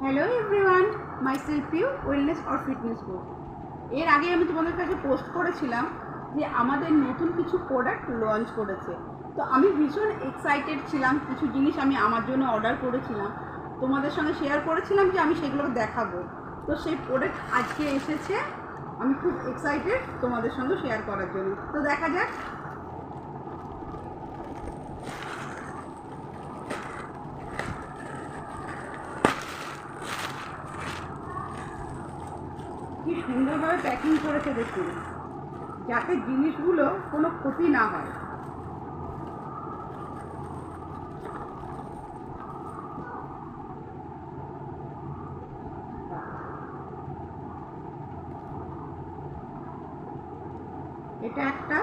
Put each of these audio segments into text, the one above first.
Hello everyone, myself Piu wellness or fitness group. এর আগে আমি তোমাদের কাছে পোস্ট করেছিলাম যে আমাদের নতুন কিছু প্রোডাক্ট লঞ্চ করেছে। তো আমি ভীষণ এক্সাইটেড ছিলাম, কিছু জিনিস আমি আমার জন্য অর্ডার করেছিলাম, তোমাদের সঙ্গে শেয়ার করেছিলাম যে আমি সেগুলো দেখাবো। তো সেই প্রোডাক্ট আজকে এসেছে, আমি খুব এক্সাইটেড তোমাদের সঙ্গে শেয়ার করার জন্য। তো দেখা যাক। কি সুন্দরভাবে প্যাকিং করেছে দেখুন, যাতে জিনিসগুলো কোনো ক্ষতি না হয়। এটা একটা,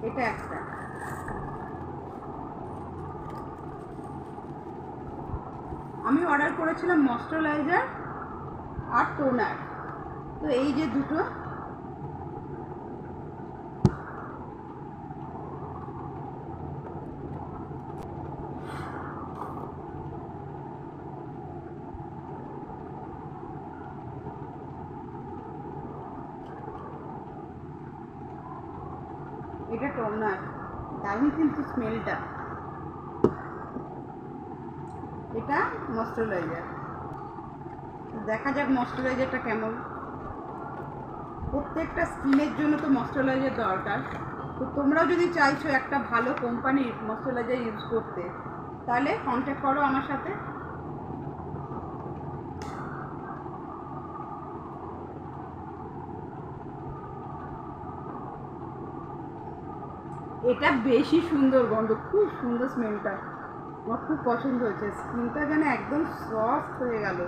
এটা একটা। আমি অর্ডার করেছিলাম ময়েশ্চারাইজার আর টোনার। তো এই যে দুটো, এটা টোনার, দারুণ কিন্তু স্মেলটা। এটা ময়েশ্চারাইজার। দেখা যাক ময়েশ্চারাইজারটা কেমন। প্রত্যেকটা স্কিনের জন্য তো ময়েশ্চারাইজার দরকার। তো তোমরাও যদি চাইছো একটা ভালো কোম্পানির ময়েশ্চারাইজার ইউজ করতে, তাহলে কন্ট্যাক্ট করো আমার সাথে। এটা বেশি সুন্দর গন্ধ, খুব সুন্দর স্মেলটা, আমার খুব পছন্দ হয়েছে। স্কিনটা যেন একদম সফট হয়ে গেল,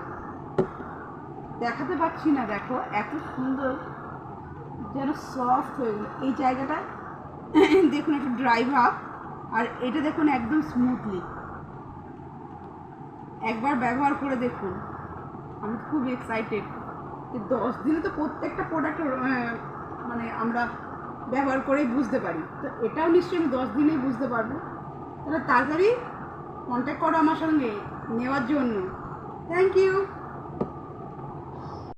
দেখাতে পাচ্ছি না, দেখো এত সুন্দর, যেন সফট হয়ে গেল এই জায়গাটা। দেখুন একটু ড্রাই ভাব, আর এটা দেখুন একদম স্মুথলি। একবার ব্যবহার করে দেখুন, আমি খুব এক্সাইটেড। 10 দিনে তো প্রত্যেকটা প্রোডাক্ট মানে আমরা ব্যবহার করেই বুঝতে পারি, তো এটাও নিশ্চয়ই আমি 10 দিনেই বুঝতে পারবো। তাহলে তাড়াতাড়ি কন্ট্যাক্ট করো আমার সঙ্গে নেওয়ার জন্য। Thank you.